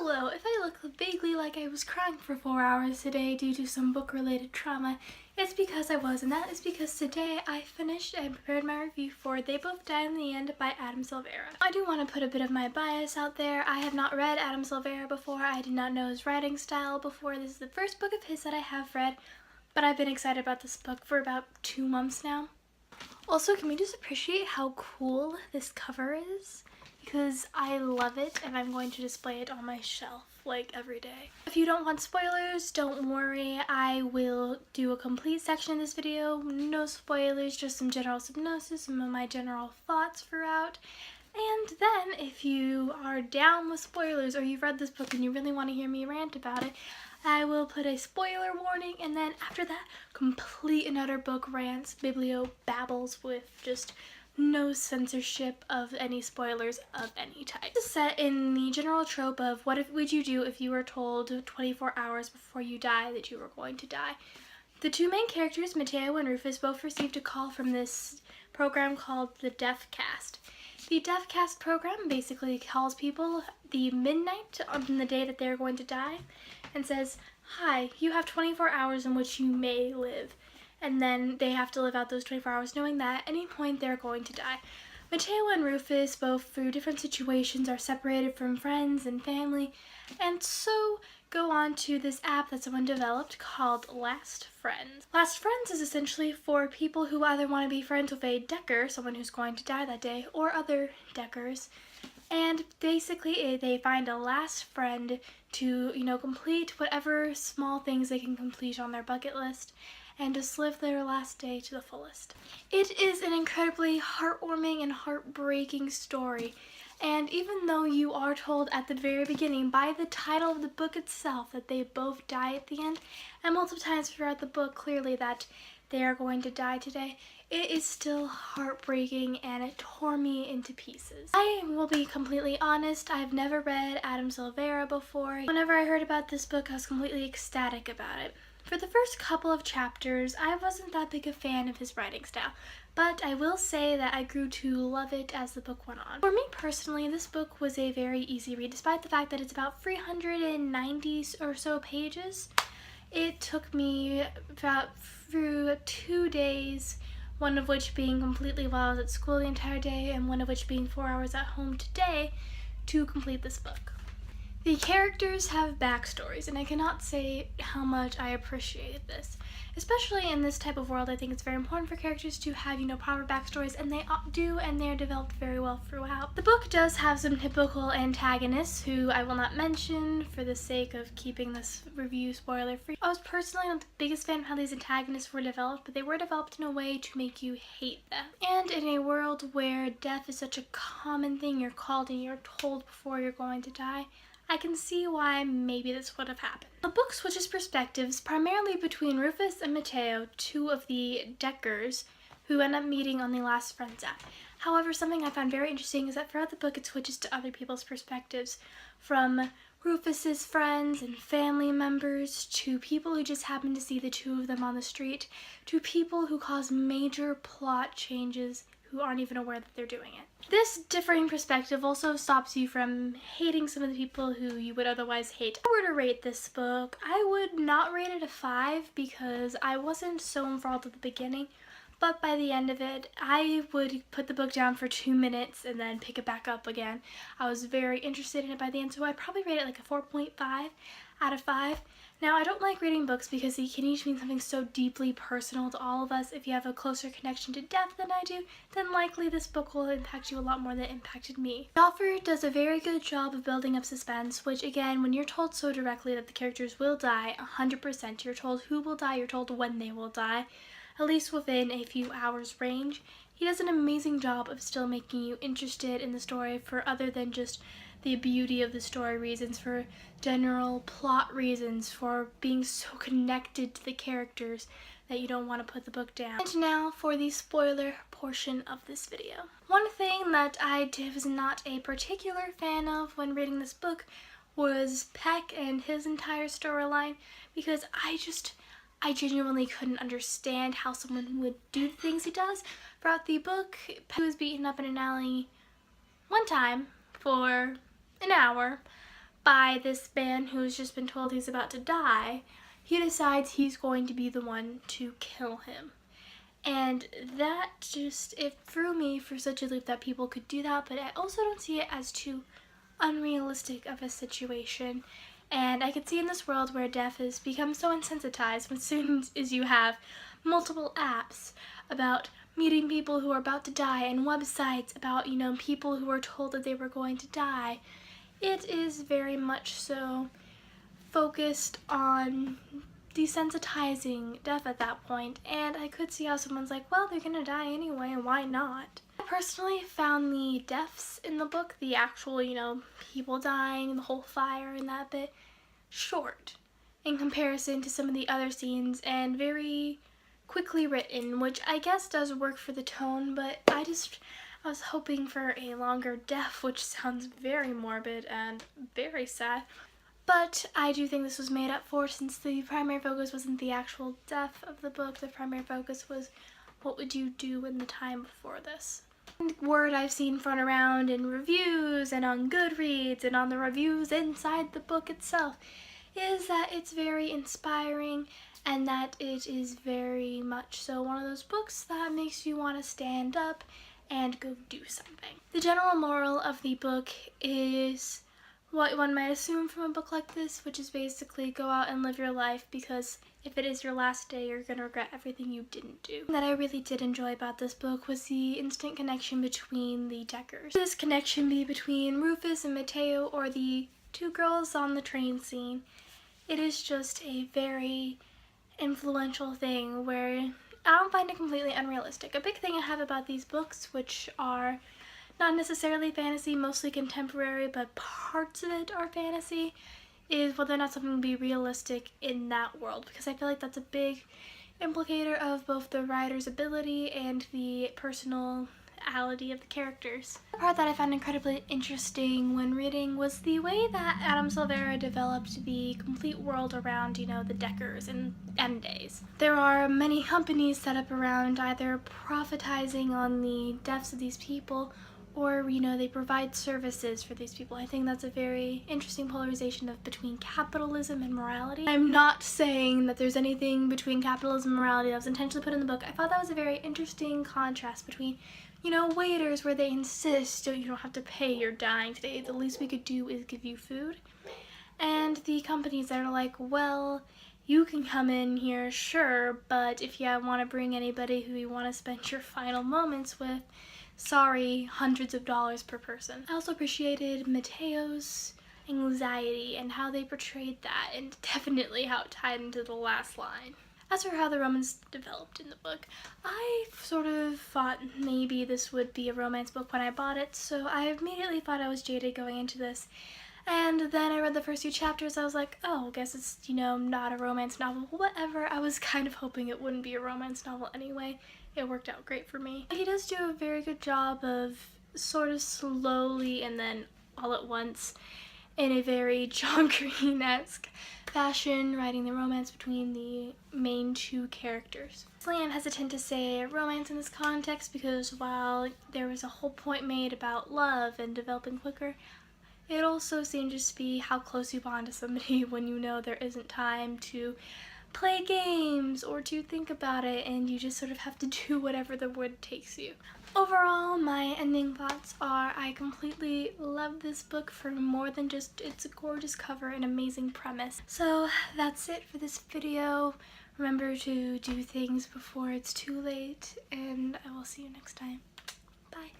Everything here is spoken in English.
Hello, if I look vaguely like I was crying for 4 hours today due to some book-related trauma, it's because I was, and that is because today I finished and prepared my review for They Both Die in the End by Adam Silvera. I do want to put a bit of my bias out there. I have not read Adam Silvera before. I did not know his writing style before. This is the first book of his that I have read, but I've been excited about this book for about 2 months now. Also, can we just appreciate how cool this cover is? Because I love it and I'm going to display it on my shelf like every day. If you don't want spoilers, don't worry. I will do a complete section in this video. No spoilers, just some general synopsis, some of my general thoughts throughout. And then if you are down with spoilers or you've read this book and you really want to hear me rant about it, I will put a spoiler warning, and then after that, complete and utter book rants, biblio babbles with just no censorship of any spoilers of any type. This is set in the general trope of would you do if you were told 24 hours before you die that you were going to die. The two main characters, Mateo and Rufus, both received a call from this program called the Death Cast. The Death Cast program basically calls people the midnight on the day that they're going to die and says, "Hi, you have 24 hours in which you may live." And then they have to live out those 24 hours knowing that at any point they're going to die. Mateo and Rufus, both through different situations, are separated from friends and family, and so go on to this app that someone developed called Last Friends. Last Friends is essentially for people who either want to be friends with a Decker, someone who's going to die that day, or other Deckers. And basically they find a last friend to, complete whatever small things they can complete on their bucket list and just live their last day to the fullest. It is an incredibly heartwarming and heartbreaking story. And even though you are told at the very beginning by the title of the book itself that they both die at the end, and multiple times throughout the book clearly that they are going to die today, it is still heartbreaking and it tore me into pieces. I will be completely honest, I've never read Adam Silvera before. Whenever I heard about this book, I was completely ecstatic about it. For the first couple of chapters, I wasn't that big a fan of his writing style, but I will say that I grew to love it as the book went on. For me personally, this book was a very easy read, despite the fact that it's about 390 or so pages. It took me about through 2 days, one of which being completely while I was at school the entire day, and one of which being 4 hours at home today, to complete this book. The characters have backstories, and I cannot say how much I appreciated this. Especially in this type of world, I think it's very important for characters to have, proper backstories, and they do, and they're developed very well throughout. The book does have some typical antagonists, who I will not mention for the sake of keeping this review spoiler-free. I was personally not the biggest fan of how these antagonists were developed, but they were developed in a way to make you hate them. And in a world where death is such a common thing, you're called and you're told before you're going to die, I can see why maybe this would have happened. The book switches perspectives primarily between Rufus and Mateo, two of the Deckers, who end up meeting on the Last Friends app. However, something I found very interesting is that throughout the book it switches to other people's perspectives, from Rufus's friends and family members, to people who just happen to see the two of them on the street, to people who cause major plot changes who aren't even aware that they're doing it. This differing perspective also stops you from hating some of the people who you would otherwise hate. If I were to rate this book, I would not rate it a 5 because I wasn't so enthralled at the beginning, but by the end of it, I would put the book down for 2 minutes and then pick it back up again. I was very interested in it by the end, so I'd probably rate it like a 4.5 out of 5. Now, I don't like reading books because they can each mean something so deeply personal to all of us. If you have a closer connection to death than I do, then likely this book will impact you a lot more than it impacted me. The author does a very good job of building up suspense, which again, when you're told so directly that the characters will die, 100%, you're told who will die, you're told when they will die, at least within a few hours range. He does an amazing job of still making you interested in the story for other than just the beauty of the story reasons, for general plot reasons, for being so connected to the characters that you don't want to put the book down. And now for the spoiler portion of this video. One thing that I was not a particular fan of when reading this book was Peck and his entire storyline, because I genuinely couldn't understand how someone would do the things he does. Throughout the book, Peck was beaten up in an alley one time for an hour, by this man who's just been told he's about to die, he decides he's going to be the one to kill him. And that just, it threw me for such a loop that people could do that, but I also don't see it as too unrealistic of a situation. And I could see in this world where death has become so insensitized, as soon as you have multiple apps about meeting people who are about to die and websites about, you know, people who were told that they were going to die, it is very much so focused on desensitizing death at that point, and I could see how someone's like, well, they're gonna die anyway, why not? I personally found the deaths in the book, the actual, you know, people dying, the whole fire and that bit, short in comparison to some of the other scenes and very quickly written, which I guess does work for the tone, but I was hoping for a longer death, which sounds very morbid and very sad. But I do think this was made up for, since the primary focus wasn't the actual death of the book. The primary focus was what would you do in the time before this. And word I've seen thrown around in reviews and on Goodreads and on the reviews inside the book itself is that it's very inspiring and that it is very much so one of those books that makes you want to stand up and go do something. The general moral of the book is what one might assume from a book like this, which is basically go out and live your life, because if it is your last day, you're gonna regret everything you didn't do. That I really did enjoy about this book was the instant connection between the Deckers. This connection be between Rufus and Mateo, or the two girls on the train scene. It is just a very influential thing where I don't find it completely unrealistic. A big thing I have about these books, which are not necessarily fantasy, mostly contemporary, but parts of it are fantasy, is whether or not something will be realistic in that world, because I feel like that's a big implicator of both the writer's ability and the personality of the characters. The part that I found incredibly interesting when reading was the way that Adam Silvera developed the complete world around, you know, the Deckers and end days. There are many companies set up around either profitizing on the deaths of these people, or, you know, they provide services for these people. I think that's a very interesting polarization of between capitalism and morality. I'm not saying that there's anything between capitalism and morality that was intentionally put in the book. I thought that was a very interesting contrast between, you know, waiters where they insist, oh, you don't have to pay, you're dying today, the least we could do is give you food. And the companies that are like, well, you can come in here, sure, but if you want to bring anybody who you want to spend your final moments with, sorry, hundreds of dollars per person. I also appreciated Mateo's anxiety and how they portrayed that, and definitely how it tied into the last line. As for how the romance developed in the book, I sort of thought maybe this would be a romance book when I bought it, so I immediately thought I was jaded going into this. And then I read the first few chapters, I was like, oh, I guess it's, you know, not a romance novel, whatever. I was kind of hoping it wouldn't be a romance novel anyway. It worked out great for me. He does do a very good job of sort of slowly and then all at once, in a very John Green-esque fashion, writing the romance between the main two characters. I'm hesitant to say romance in this context because while there was a whole point made about love and developing quicker, it also seemed just to be how close you bond to somebody when you know there isn't time to play games or to think about it, and you just sort of have to do whatever the word takes you. Overall, my ending thoughts are I completely love this book for more than just its gorgeous cover and amazing premise. So that's it for this video. Remember to do things before it's too late, and I will see you next time. Bye.